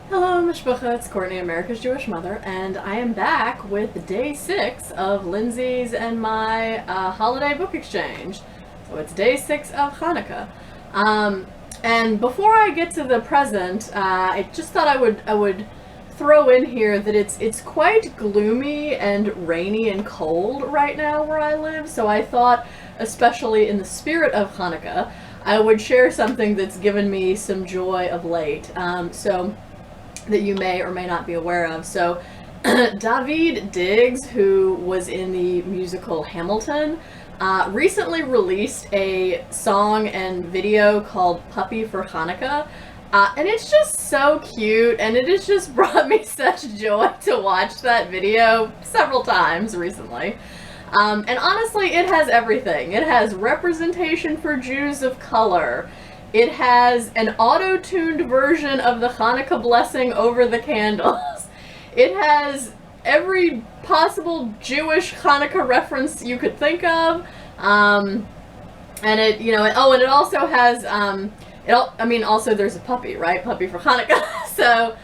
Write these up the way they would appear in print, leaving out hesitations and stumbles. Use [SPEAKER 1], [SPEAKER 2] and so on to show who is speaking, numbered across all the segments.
[SPEAKER 1] Hello, Mishpacha, it's Courtney, America's Jewish Mother, and I am back with day 6 of Lindsay's and my holiday book exchange. So it's day 6 of Chanukah. And before I get to the present, I just thought I would throw in here that it's quite gloomy and rainy and cold right now where I live, so I thought, especially in the spirit of Hanukkah, I would share something that's given me some joy of late. That you may or may not be aware of. So David Diggs, who was in the musical Hamilton, recently released a song and video called Puppy for Hanukkah. And it's just so cute, and it has just brought me such joy to watch that video several times recently. And honestly, it has everything. It has representation for Jews of color. It has an auto-tuned version of the Hanukkah blessing over the candles. It has every possible Jewish Hanukkah reference you could think of. And it, and it also has, also there's a puppy, right? Puppy for Hanukkah. So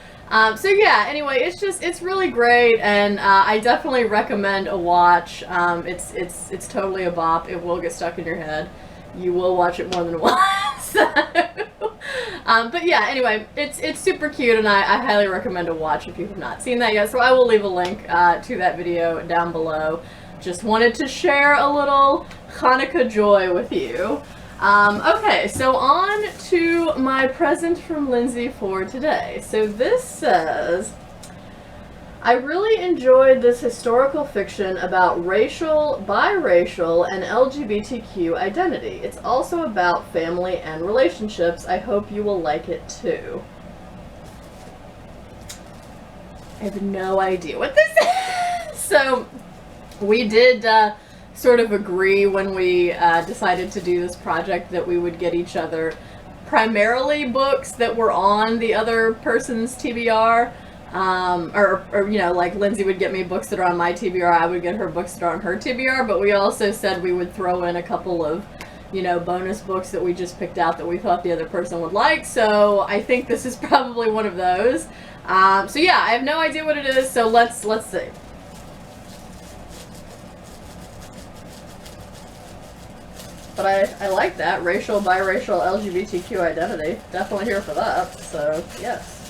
[SPEAKER 1] yeah, anyway, it's really great, and I definitely recommend a watch. It's totally a bop. It will get stuck in your head. You will watch it more than once. But yeah, anyway, it's super cute, and I highly recommend a watch if you have not seen that yet. So I will leave a link to that video down below. Just wanted to share a little Hanukkah joy with you. Okay, so on to my present from Lindsay for today. So this says, I really enjoyed this historical fiction about racial, biracial, and LGBTQ identity. It's also about family and relationships. I hope you will like it too. I have no idea what this is. So we did sort of agree when we decided to do this project that we would get each other primarily books that were on the other person's TBR. Like Lindsay would get me books that are on my TBR, I would get her books that are on her TBR, but we also said we would throw in a couple of, bonus books that we just picked out that we thought the other person would like, so I think this is probably one of those. So yeah, I have no idea what it is, so let's see. But I like that, racial, biracial, LGBTQ identity. Definitely here for that, so yes.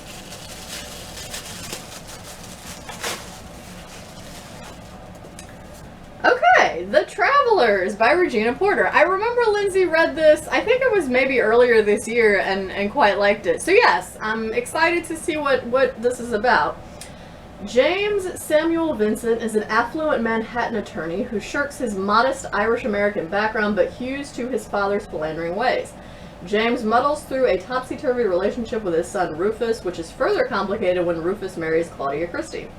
[SPEAKER 1] Okay, The Travelers by Regina Porter. I remember Lindsay read this, I think it was maybe earlier this year, and quite liked it. So yes, I'm excited to see what this is about. James Samuel Vincent is an affluent Manhattan attorney who shirks his modest Irish-American background but hews to his father's philandering ways. James muddles through a topsy-turvy relationship with his son Rufus, which is further complicated when Rufus marries Claudia Christie.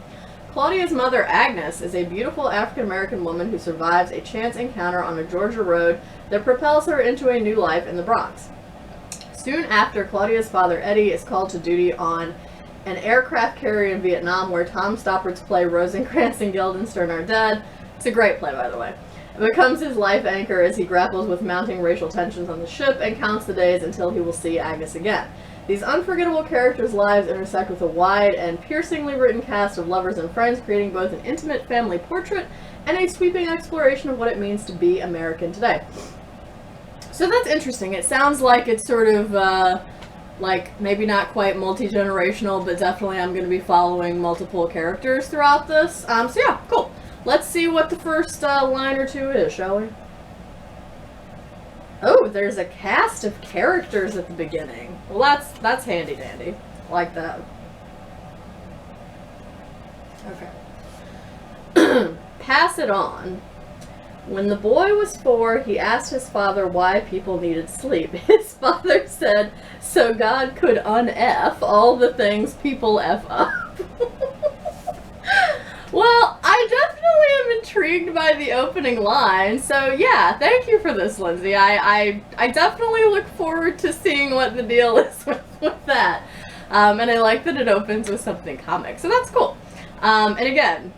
[SPEAKER 1] Claudia's mother, Agnes, is a beautiful African-American woman who survives a chance encounter on a Georgia road that propels her into a new life in the Bronx. Soon after, Claudia's father, Eddie, is called to duty on an aircraft carrier in Vietnam where Tom Stoppard's play Rosencrantz and Guildenstern Are Dead, it's a great play, by the way, it becomes his life anchor as he grapples with mounting racial tensions on the ship and counts the days until he will see Agnes again. These unforgettable characters' lives intersect with a wide and piercingly written cast of lovers and friends, creating both an intimate family portrait and a sweeping exploration of what it means to be American today. So that's interesting. It sounds like it's sort of, like, maybe not quite multi-generational, but definitely I'm going to be following multiple characters throughout this. So yeah, cool. Let's see what the first line or two is, shall we? Oh, there's a cast of characters at the beginning. Well, that's handy dandy. I like that. Okay. Pass it on. When the boy was 4, he asked his father why people needed sleep. His father said, so God could un-F all the things people F up. Well, I definitely am intrigued by the opening line, so yeah, thank you for this, Lindsay. I definitely look forward to seeing what the deal is with that. And I like that it opens with something comic, so that's cool. And again,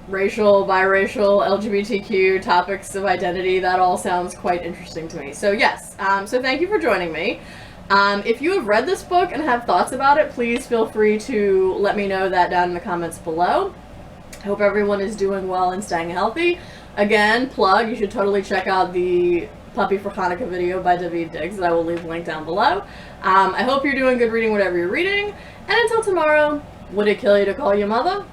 [SPEAKER 1] racial, biracial, LGBTQ, topics of identity, that all sounds quite interesting to me. So yes, so thank you for joining me. If you have read this book and have thoughts about it, please feel free to let me know that down in the comments below. I hope everyone is doing well and staying healthy. Again, plug, you should totally check out the Puppy for Chanukah video by David Diggs that I will leave a link down below. I hope you're doing good reading whatever you're reading, and until tomorrow, would it kill you to call your mother?